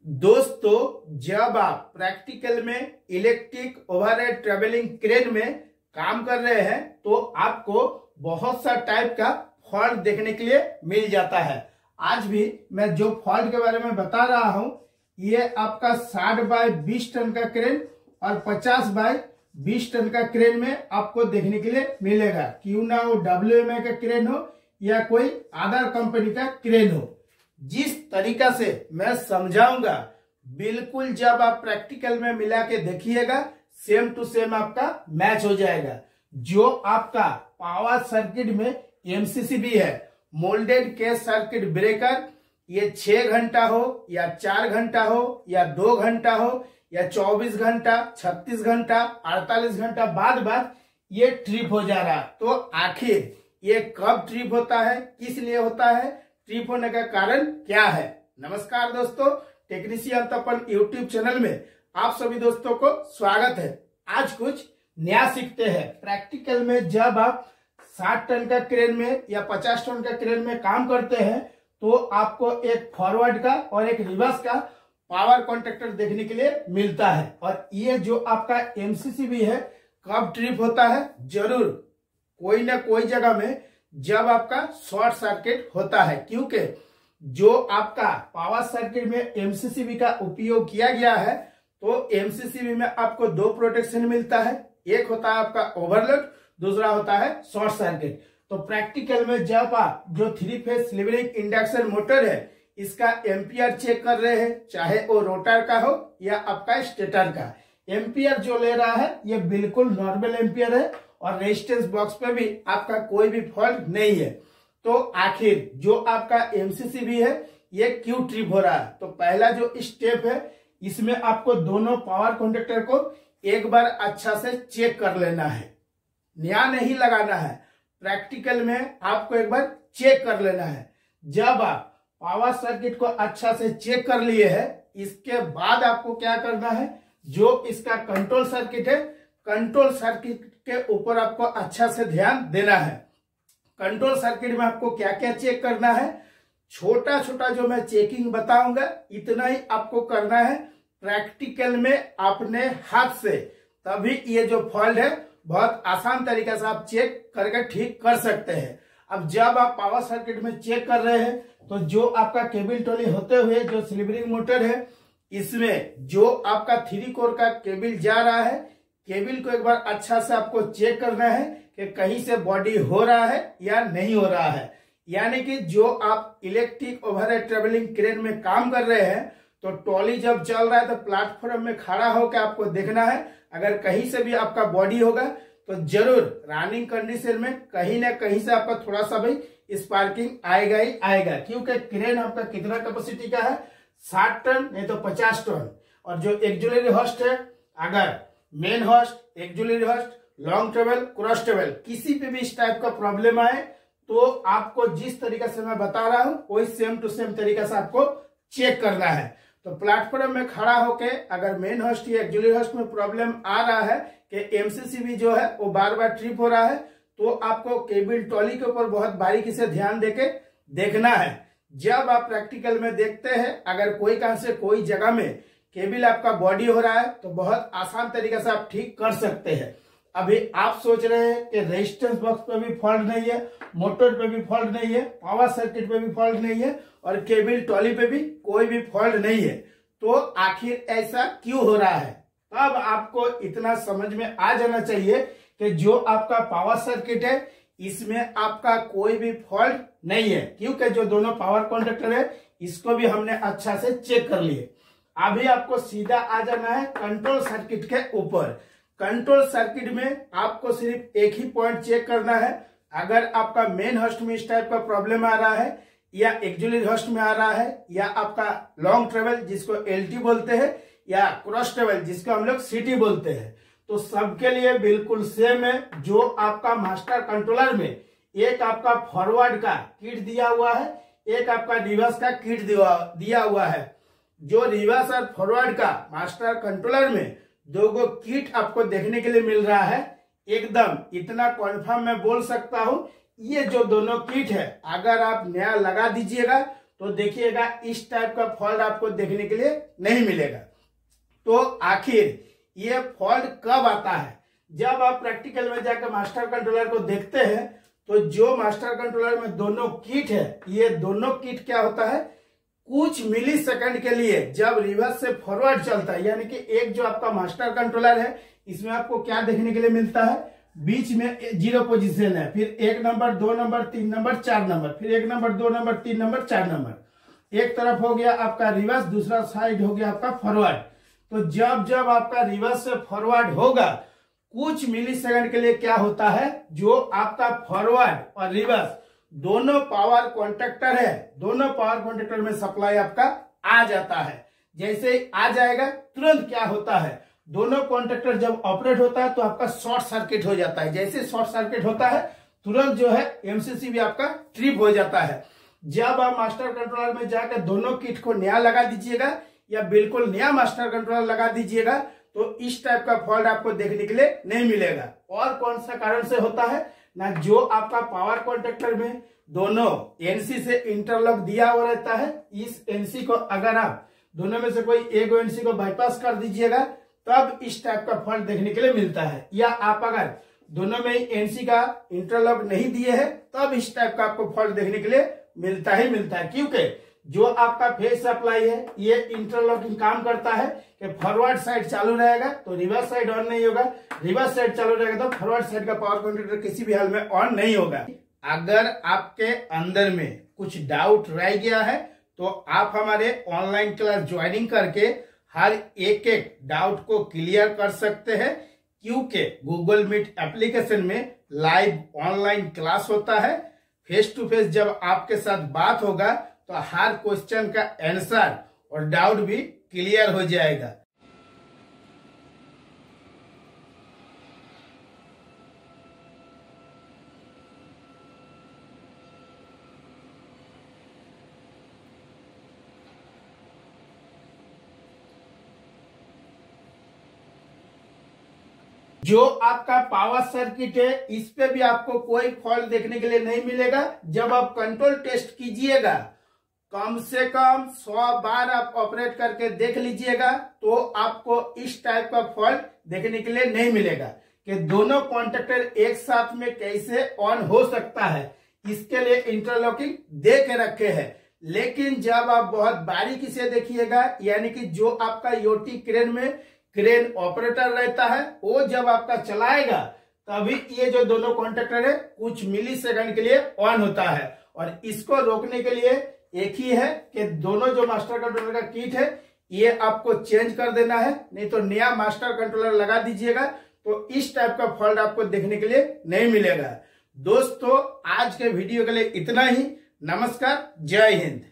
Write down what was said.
दोस्तों, जब आप प्रैक्टिकल में इलेक्ट्रिक ओवरहेड ट्रेवलिंग क्रेन में काम कर रहे हैं तो आपको बहुत सा टाइप का फॉल्ट देखने के लिए मिल जाता है। आज भी मैं जो फॉल्ट के बारे में बता रहा हूं, ये आपका 60 बाय 20 टन का क्रेन और 50 बाय 20 टन का क्रेन में आपको देखने के लिए मिलेगा। क्यों ना वो WMA का क्रेन हो या कोई अदर कंपनी का क्रेन हो, जिस तरीका से मैं समझाऊंगा बिल्कुल जब आप प्रैक्टिकल में मिला के देखिएगा सेम टू सेम आपका मैच हो जाएगा। जो आपका पावर सर्किट में MCCB है, मोल्डेड केस सर्किट ब्रेकर, ये 6 घंटा हो या 4 घंटा हो या 2 घंटा हो या 24 घंटा, 36 घंटा, 48 घंटा बाद ये ट्रिप हो जा रहा, तो आखिर ये कब ट्रिप होता है, किस लिए होता है, ट्रिप होने का कारण क्या है। नमस्कार दोस्तों, टेक्नीशियन तपन यूट्यूब चैनल में आप सभी दोस्तों को स्वागत है। आज कुछ नया सीखते हैं। प्रैक्टिकल में जब आप 60 टन का क्रेन में या 50 टन का क्रेन में काम करते हैं तो आपको एक फॉरवर्ड का और एक रिवर्स का पावर कॉन्ट्रैक्टर देखने के लिए मिलता है। और ये जो आपका MCCB है, कब ट्रिप होता है, जरूर कोई ना कोई जगह में जब आपका शॉर्ट सर्किट होता है, क्योंकि जो आपका पावर सर्किट में MCCB का उपयोग किया गया है तो MCCB में आपको 2 प्रोटेक्शन मिलता है। एक होता है आपका ओवरलोड, दूसरा होता है शॉर्ट सर्किट। तो प्रैक्टिकल में जब आप जो 3 फेज स्लीवरिंग इंडक्शन मोटर है इसका एम्पियर चेक कर रहे हैं, चाहे वो रोटर का हो या आपका स्टेटर का, एम्पियर जो ले रहा है ये बिल्कुल नॉर्मल एम्पियर है और रेजिस्टेंस बॉक्स पे भी आपका कोई भी फॉल्ट नहीं है। तो आखिर जो आपका MCCB है ये क्यों ट्रिप हो रहा है, तो पहला जो स्टेप है इसमें आपको दोनों पावर कॉन्ट्रैक्टर को एक बार अच्छा से चेक कर लेना है। नया नहीं लगाना है, प्रैक्टिकल में आपको एक बार चेक कर लेना है। जब आप पावर सर्किट को अच्छा से चेक कर लिए है, इसके बाद आपको क्या करना है, जो इसका कंट्रोल सर्किट है, कंट्रोल सर्किट के ऊपर आपको अच्छा से ध्यान देना है। कंट्रोल सर्किट में आपको क्या क्या चेक करना है, छोटा छोटा जो मैं चेकिंग बताऊंगा इतना ही आपको करना है प्रैक्टिकल में अपने हाथ से, तभी ये जो फॉल्ट है बहुत आसान तरीके से आप चेक करके ठीक कर सकते हैं। अब जब आप पावर सर्किट में चेक कर रहे हैं तो जो आपका केबल टोली होते हुए जो स्लीवरिंग मोटर है इसमें जो आपका 3 कोर का केबल जा रहा है, केबल को एक बार अच्छा से आपको चेक करना है कि कहीं से बॉडी हो रहा है या नहीं हो रहा है। यानी कि जो आप इलेक्ट्रिक ओवरहेड ट्रेवलिंग क्रेन में काम कर रहे हैं तो ट्रॉली जब चल रहा है तो प्लेटफॉर्म में खड़ा होकर आपको देखना है, अगर कहीं से भी आपका बॉडी होगा तो जरूर रनिंग कंडीशन में कहीं ना कहीं से आपका थोड़ा सा भी स्पार्किंग आएगा ही आएगा, क्योंकि क्रेन आपका कितना कैपेसिटी का है, 60 टन नहीं तो 50 टन। और जो एक्जुलरी हॉस्ट है, अगर main host, auxiliary host, long travel, cross travel, किसी पे भी इस टाइप का प्रॉब्लम आए तो आपको जिस तरीके से मैं बता रहा हूं वही सेम टू सेम तरीके से आपको चेक करना है। तो प्लेटफॉर्म में खड़ा होके अगर मेन हॉस्ट या एक्जुलरी हॉस्ट में प्रॉब्लम आ रहा है कि MCCB जो है वो बार बार ट्रिप हो रहा है, तो आपको केबल ट्रॉली के ऊपर बहुत बारीकी से ध्यान देके देखना है। जब आप प्रैक्टिकल में देखते हैं अगर कोई कहां से कोई जगह में केबल आपका बॉडी हो रहा है तो बहुत आसान तरीके से आप ठीक कर सकते हैं। अभी आप सोच रहे हैं कि रेजिस्टेंस बॉक्स पे भी फॉल्ट नहीं है, मोटर पे भी फॉल्ट नहीं है, पावर सर्किट पे भी फॉल्ट नहीं है और केबल ट्रॉली पे भी कोई भी फॉल्ट नहीं है, तो आखिर ऐसा क्यों हो रहा है। तब आपको इतना समझ में आ जाना चाहिए कि जो आपका पावर सर्किट है इसमें आपका कोई भी फॉल्ट नहीं है, क्योंकि जो दोनों पावर कॉन्ट्रैक्टर है इसको भी हमने अच्छा से चेक कर लिए। अभी आपको सीधा आ जाना है कंट्रोल सर्किट के ऊपर। कंट्रोल सर्किट में आपको सिर्फ एक ही पॉइंट चेक करना है, अगर आपका मेन हॉस्ट में इस टाइप का प्रॉब्लम आ रहा है या एक्जुलरी हॉस्ट में आ रहा है या आपका लॉन्ग ट्रेवल जिसको LT बोलते हैं या क्रॉस ट्रेवल जिसको हम लोग CT बोलते हैं, तो सबके लिए बिल्कुल सेम है। जो आपका मास्टर कंट्रोलर में एक आपका फॉरवर्ड का किट दिया हुआ है, एक आपका रिवर्स का किट दिया हुआ है। जो रिवर्स और फॉरवर्ड का मास्टर कंट्रोलर में 2 किट आपको देखने के लिए मिल रहा है, एकदम इतना कॉन्फर्म मैं बोल सकता हूं, ये जो दोनों किट है अगर आप नया लगा दीजिएगा तो देखिएगा इस टाइप का फॉल्ट आपको देखने के लिए नहीं मिलेगा। तो आखिर ये फॉल्ट कब आता है? जब आप प्रैक्टिकल में जाकर मास्टर कंट्रोलर को देखते हैं तो जो मास्टर कंट्रोलर में दोनों किट है, ये दोनों किट क्या होता है, कुछ मिली सेकंड के लिए जब रिवर्स से फॉरवर्ड चलता है, यानी कि एक जो आपका मास्टर कंट्रोलर है इसमें आपको क्या देखने के लिए मिलता है, बीच में 0 पोजीशन है, फिर 1 नंबर 2 नंबर 3 नंबर 4 नंबर, फिर 1 नंबर 2 नंबर 3 नंबर 4 नंबर। एक तरफ हो गया आपका रिवर्स, दूसरा साइड हो गया आपका फॉरवर्ड। तो जब जब आपका रिवर्स से फॉरवर्ड होगा कुछ मिली सेकंड के लिए क्या होता है, जो आपका फॉरवर्ड और रिवर्स दोनों पावर कॉन्ट्रैक्टर है, दोनों पावर कॉन्ट्रैक्टर में सप्लाई आपका आ जाता है। जैसे ही आ जाएगा तुरंत क्या होता है, दोनों कॉन्ट्रैक्टर जब ऑपरेट होता है तो आपका शॉर्ट सर्किट हो जाता है। जैसे शॉर्ट सर्किट होता है तुरंत जो है एमसीसी भी आपका ट्रिप हो जाता है। जब आप मास्टर कंट्रोलर में जाकर दोनों किट को नया लगा दीजिएगा या बिल्कुल नया मास्टर कंट्रोलर लगा दीजिएगा तो इस टाइप का फॉल्ट आपको देखने के लिए नहीं मिलेगा। और कौन सा कारण से होता है ना, जो आपका पावर कॉन्ट्रैक्टर में दोनों एनसी से इंटरलॉक दिया हुआ रहता है, इस एनसी को अगर आप दोनों में से कोई एक एनसी को बाईपास कर दीजिएगा तब इस टाइप का फॉल्ट देखने के लिए मिलता है। या आप अगर दोनों में एनसी का इंटरलॉक नहीं दिए है तब इस टाइप का आपको फॉल्ट देखने के लिए मिलता ही मिलता है, क्योंकि जो आपका फेज सप्लाई है ये इंटरलॉकिंग काम करता है कि फॉरवर्ड साइड चालू रहेगा तो रिवर्स साइड ऑन नहीं होगा, रिवर्स साइड चालू रहेगा तो फॉरवर्ड साइड का पावर कॉन्ट्रैक्टर किसी भी हाल में ऑन नहीं होगा। अगर आपके अंदर में कुछ डाउट रह गया है तो आप हमारे ऑनलाइन क्लास ज्वाइनिंग करके हर एक एक डाउट को क्लियर कर सकते हैं, क्योंकि गूगल मीट एप्लीकेशन में लाइव ऑनलाइन क्लास होता है। फेस टू फेस जब आपके साथ बात होगा तो हर क्वेश्चन का आंसर और डाउट भी क्लियर हो जाएगा। जो आपका पावर सर्किट है इस पे भी आपको कोई फॉल्ट देखने के लिए नहीं मिलेगा। जब आप कंट्रोल टेस्ट कीजिएगा कम से कम 100 बार आप ऑपरेट करके देख लीजिएगा तो आपको इस टाइप का फॉल्ट देखने के लिए नहीं मिलेगा कि दोनों कॉन्ट्रैक्टर एक साथ में कैसे ऑन हो सकता है। इसके लिए इंटरलॉकिंग दे के रखे हैं, लेकिन जब आप बहुत बारीकी से देखिएगा, यानी कि जो आपका योटी क्रेन में क्रेन ऑपरेटर रहता है वो जब आपका चलाएगा तभी ये जो दोनों कॉन्ट्रैक्टर है कुछ मिली सेकंड के लिए ऑन होता है। और इसको रोकने के लिए एक ही है कि दोनों जो मास्टर कंट्रोलर का किट है ये आपको चेंज कर देना है, नहीं तो नया मास्टर कंट्रोलर लगा दीजिएगा तो इस टाइप का फॉल्ट आपको देखने के लिए नहीं मिलेगा। दोस्तों आज के वीडियो के लिए इतना ही। नमस्कार, जय हिंद।